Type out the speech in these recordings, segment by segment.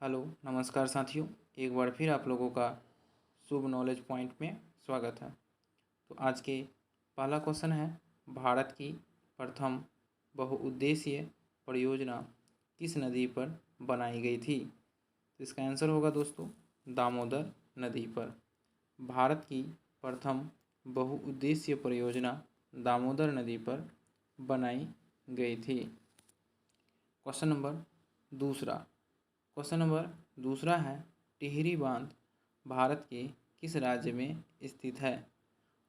Hello नमस्कार साथियों, एक बार फिर आप लोगों का शुभ नॉलेज पॉइंट में स्वागत है। तो आज के पहला क्वेश्चन है, भारत की प्रथम बहुउद्देशीय परियोजना किस नदी पर बनाई गई थी? तो इसका आंसर होगा दोस्तों दामोदर नदी पर। भारत की प्रथम बहुउद्देशीय परियोजना दामोदर नदी पर बनाई गई थी। क्वेश्चन नंबर दूसरा है, टिहरी बांध भारत के किस राज्य में स्थित है?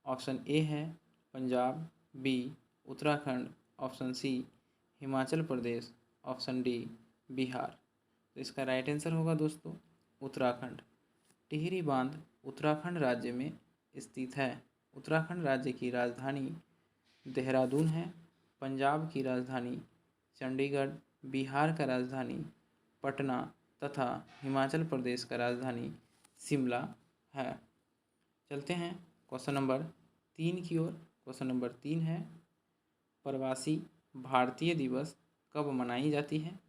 ऑप्शन ए है Punjab, B Uttarakhand, option C Himachal Pradesh, option D Bihar. तो इसका राइट आंसर होगा दोस्तों उत्तराखंड। टिहरी बांध उत्तराखंड राज्य में स्थित है। उत्तराखंड राज्य की राजधानी देहरादून है। पंजाब की राजधानी चंडीगढ़, बिहार का राजधानी पटना तथा हिमाचल प्रदेश का राजधानी शिमला है। चलते हैं क्वेश्चन नंबर 3 की ओर। क्वेश्चन नंबर 3 है, प्रवासी भारतीय दिवस कब मनाई जाती है?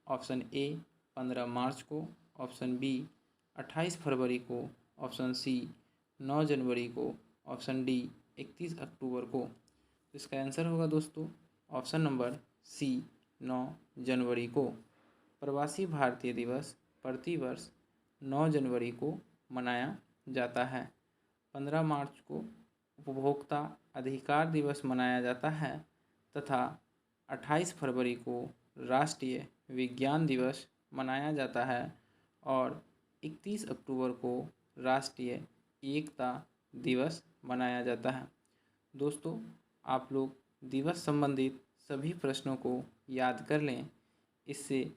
ऑप्शन ए 15 मार्च को, ऑप्शन बी 28 फरवरी को, ऑप्शन सी 9 जनवरी को, ऑप्शन डी 31 अक्टूबर को। इसका आंसर होगा दोस्तों ऑप्शन नंबर सी 9 जनवरी को। प्रवासी भारतीय दिवस प्रतिवर्ष 9 जनवरी को मनाया जाता है। 15 मार्च को उपभोक्ता अधिकार दिवस मनाया जाता है तथा 28 फरवरी को राष्ट्रीय विज्ञान दिवस मनाया जाता है और 31 अक्टूबर को राष्ट्रीय एकता दिवस मनाया जाता है। दोस्तों, आप लोग दिवस संबंधित सभी प्रश्नों को याद कर लें। इससे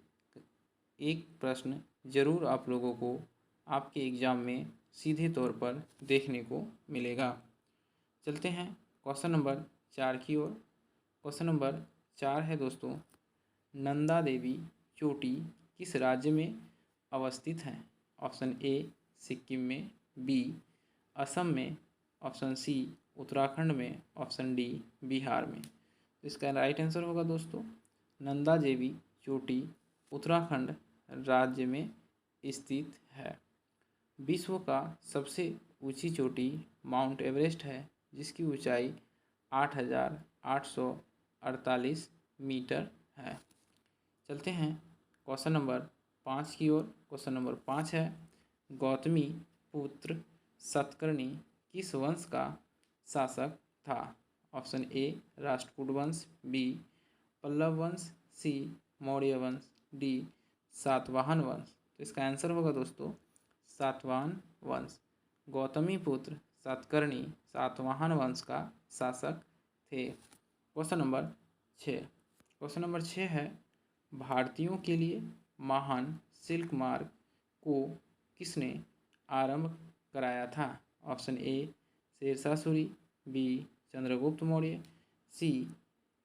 एक प्रश्न ज़रूर आप लोगों को आपके एग्ज़ाम में सीधे तौर पर देखने को मिलेगा। चलते हैं क्वेश्चन नंबर 4 की ओर। क्वेश्चन नंबर 4 है दोस्तों, नंदा देवी चोटी किस राज्य में अवस्थित है? ऑप्शन ए सिक्किम में, बी असम में, ऑप्शन सी उत्तराखंड में, ऑप्शन डी बिहार में। तो इसका राइट आंसर होगा दोस्तों नंदा देवी चोटी उत्तराखंड राज्य में स्थित है। विश्व का सबसे ऊंची चोटी माउंट एवरेस्ट है, जिसकी ऊंचाई 8,848 मीटर है। चलते हैं क्वेश्चन नंबर 5 की ओर। क्वेश्चन नंबर 5 है, गौतमी पुत्र सतकर्णी किस वंश का शासक था? ऑप्शन ए राष्ट्रकूट वंश, बी पल्लव वंश, सी मौर्य वंश, डी सातवाहन वंश। तो इसका आंसर होगा दोस्तों सातवाहन वंश। गौतमी पुत्र सातकर्णी सातवाहन वंश का शासक थे। क्वेश्चन नंबर 6 है, भारतीयों के लिए महान सिल्क मार्ग को किसने आरंभ कराया था? Option A Sher Shah Suri, B Chandragupta Maurya, C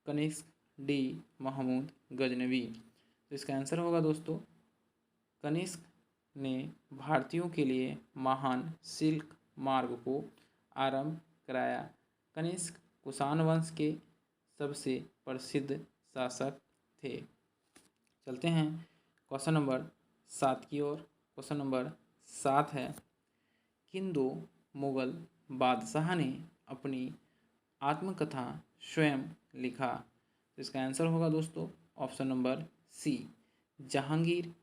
Kanishka, D Mahmud Ghaznavi. तो इसका आंसर होगा दोस्तों कनिष्क ने भारतीयों के लिए महान सिल्क मार्ग को आरंभ कराया। कनिष्क कुषाण वंश के सबसे प्रसिद्ध शासक थे। चलते हैं क्वेश्चन नंबर 7 की ओर। क्वेश्चन नंबर 7 है, किन दो मुगल बादशाह ने अपनी आत्मकथा स्वयं लिखा? तो इसका आंसर होगा दोस्तों ऑप्शन नंबर सी जहांगीर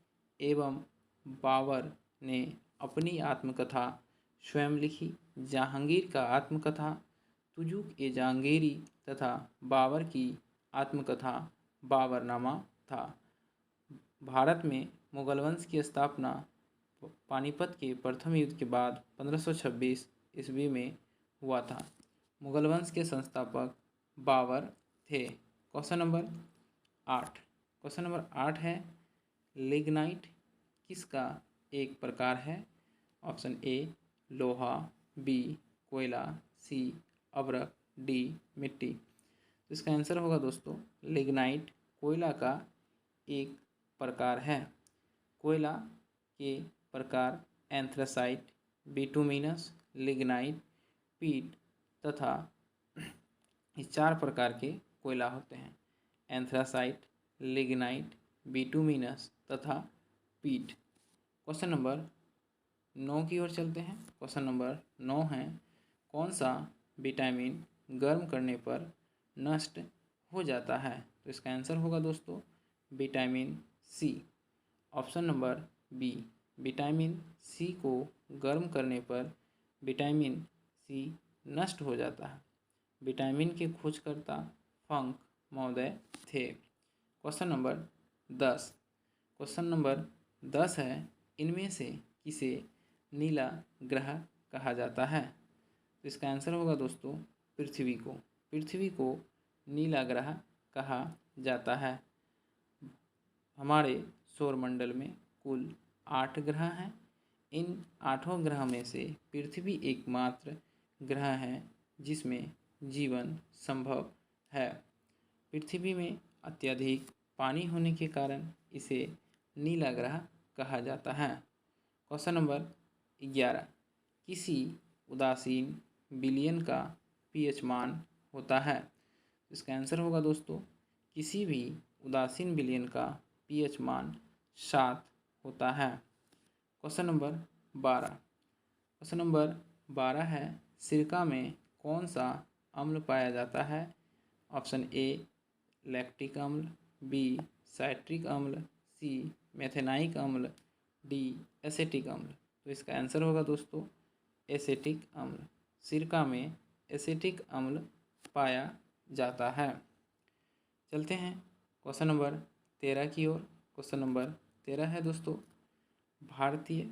एवं बाबर ने अपनी आत्मकथा स्वयं लिखी। जहांगीर का आत्मकथा तुजुक ए जहांगीरी तथा बाबर की आत्मकथा बाबरनामा था। भारत में मुगल वंश की स्थापना पानीपत के प्रथम युद्ध के बाद 1526 ईस्वी में हुआ था। मुगल वंश के संस्थापक बाबर थे। क्वेश्चन नंबर 8 है, लिग्नाइट किसका एक प्रकार है? ऑप्शन ए लोहा, बी कोयला, सी अभ्रक, डी मिट्टी। तो इसका आंसर होगा दोस्तों लिग्नाइट कोयला का एक प्रकार है। कोयला के प्रकार एंथ्रासाइट, बिटुमिनस, लिग्नाइट, पीट तथा इस 4 प्रकार के कोयला होते हैं। एंथ्रासाइट, लिग्नाइट, बिटुमिनस तथा पीट। क्वेश्चन नंबर 9 की ओर चलते हैं। क्वेश्चन नंबर 9 है, कौन सा विटामिन गर्म करने पर नष्ट हो जाता है? तो इसका आंसर होगा दोस्तों vitamin C. Option number B, vitamin C को गर्म करने पर विटामिन सी नष्ट हो जाता है। विटामिन के खोजकर्ता फंक महोदय थे। Question number 10। क्वेश्चन नंबर 10 है, इनमें से किसे नीला ग्रह कहा जाता है? तो इसका आंसर होगा दोस्तों पृथ्वी को। पृथ्वी को नीला ग्रह कहा जाता है। हमारे सौरमंडल में कुल 8 ग्रह हैं। इन 8 ग्रह में से पृथ्वी एकमात्र ग्रह है जिसमें जीवन संभव है। पृथ्वी में अत्यधिक पानी होने के कारण इसे नीला ग्रह कहा जाता है। क्वेश्चन नंबर 11, किसी उदासीन विलयन का पीएच मान होता है? इसका आंसर होगा दोस्तों किसी भी उदासीन विलयन का पीएच मान 7 होता है। Question number 12। क्वेश्चन नंबर 12 है, सिरका में कौन सा अम्ल पाया जाता है? ऑप्शन ए लैक्टिक अम्ल, बी साइट्रिक अम्ल, सी मेथेनाइक अम्ल, डी एसेटिक अम्ल। तो इसका आंसर होगा दोस्तों एसेटिक अम्ल। सिरका में एसेटिक अम्ल पाया जाता है। चलते हैं क्वेश्चन नंबर 13 की ओर। क्वेश्चन नंबर 13 है दोस्तों, भारतीय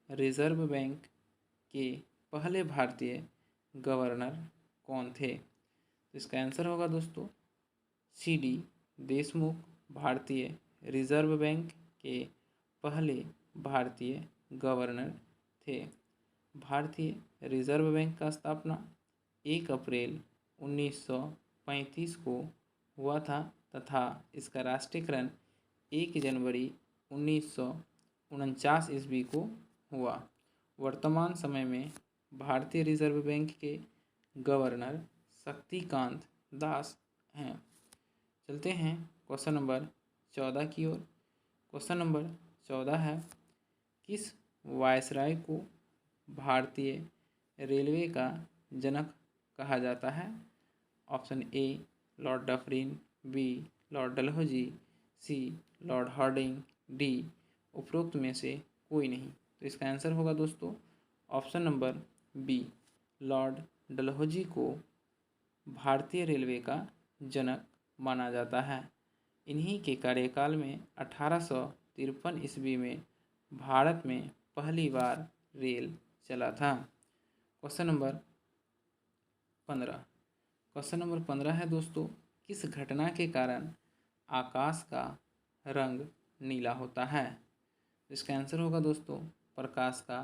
रिजर्व बैंक के पहले भारतीय गवर्नर कौन थे? तो इसका आंसर होगा दोस्तों सी.डी. देशमुख भारतीय रिजर्व बैंक के पहले भारतीय गवर्नर थे। भारतीय रिजर्व बैंक का स्थापना 1 अप्रैल 1935 को हुआ था तथा इसका राष्ट्रीयकरण 1 जनवरी 1949 ईस्वी को हुआ। वर्तमान समय में भारतीय रिजर्व बैंक के गवर्नर शक्तिकांत दास हैं। चलते हैं क्वेश्चन नंबर 14 की ओर। क्वेश्चन नंबर 14 है, किस वायसराय को भारतीय रेलवे का जनक कहा जाता है? Option A Lord Dufferin, B Lord Dalhousie, C Lord Hardinge, D उपरोक्त में से कोई नहीं। तो इसका आंसर होगा दोस्तों option number B, Lord Dalhousie को भारतीय रेलवे का जनक माना जाता है। इन्हीं के कार्यकाल में 1853 ईस्वी में भारत में पहली बार रेल चला था। Question number 15। क्वेश्चन नंबर 15 है दोस्तों, किस घटना के कारण आकाश का रंग नीला होता है? इसका आंसर होगा दोस्तों प्रकाश का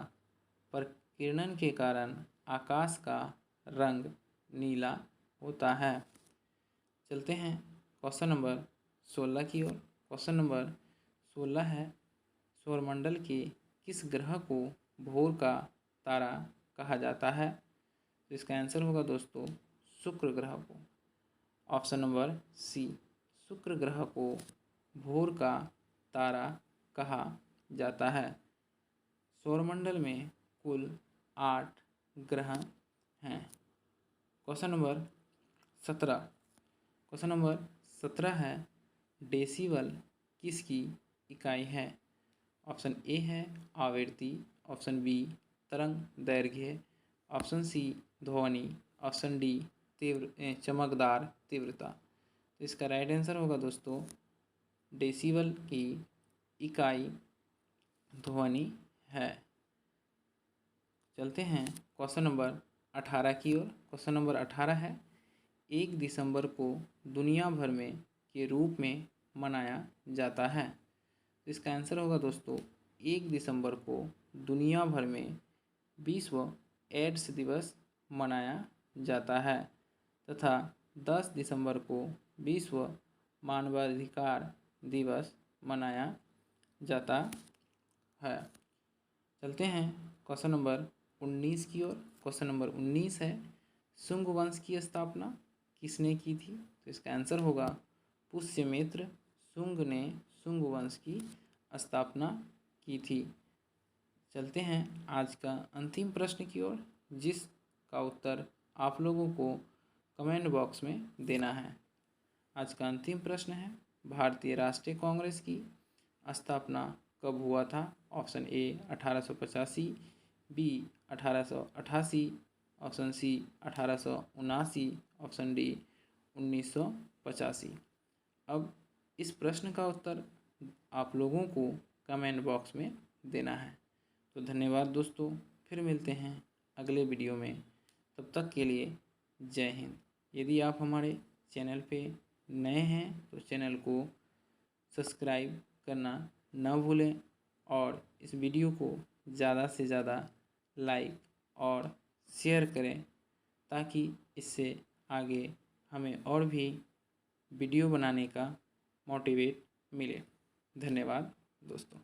प्रकीर्णन के कारण आकाश का रंग नीला होता है। चलते हैं क्वेश्चन नंबर 16 की ओर। क्वेश्चन नंबर 16 है, सौरमंडल के किस ग्रह को भोर का तारा कहा जाता है? तो इसका आंसर होगा दोस्तों शुक्र ग्रह को। ऑप्शन नंबर सी, शुक्र ग्रह को भोर का तारा कहा जाता है। सौरमंडल में कुल 8 ग्रह हैं। Question number 17। क्वेश्चन नंबर 17 है, डेसिबल किसकी इकाई है? ऑप्शन ए है आवृत्ति, ऑप्शन बी तरंग दैर्घ्य, ऑप्शन सी ध्वनि, ऑप्शन डी चमकदार तीव्रता। तो इसका राइट आंसर होगा दोस्तों डेसिबल की इकाई ध्वनि है। चलते हैं क्वेश्चन नंबर 18 की ओर। क्वेश्चन नंबर 18 है, 1 दिसंबर को दुनिया भर में के रूप में मनाया जाता है। इसका आंसर होगा दोस्तों 1 दिसंबर को दुनिया भर में विश्व एड्स दिवस मनाया जाता है तथा 10 दिसंबर को विश्व मानवाधिकार दिवस मनाया जाता है। चलते हैं क्वेश्चन नंबर 19 की ओर। क्वेश्चन नंबर 19 है, शुंग वंश की स्थापना किसने की थी? तो इसका आंसर होगा पुष्यमित्र शुंग ने शुंग वंश की स्थापना की थी। चलते हैं आज का अंतिम प्रश्न की ओर, जिसका उत्तर आप लोगों को कमेंट बॉक्स में देना है। आज का अंतिम प्रश्न है, भारतीय राष्ट्रीय कांग्रेस की स्थापना कब हुआ था? Option A 1885, B 1888, option C 1879, option D 1985। अब इस प्रश्न का उत्तर आप लोगों को कमेंट बॉक्स में देना है। तो धन्यवाद दोस्तों, फिर मिलते हैं अगले वीडियो में। तब तक के लिए जय हिंद। यदि आप हमारे चैनल पे नए हैं तो चैनल को सब्सक्राइब करना ना भूलें और इस वीडियो को ज़्यादा से ज़्यादा लाइक और शेयर करें, ताकि इससे आगे हमें और भी वीडियो बनाने का मोटिवेट मिले। धन्यवाद दोस्तों।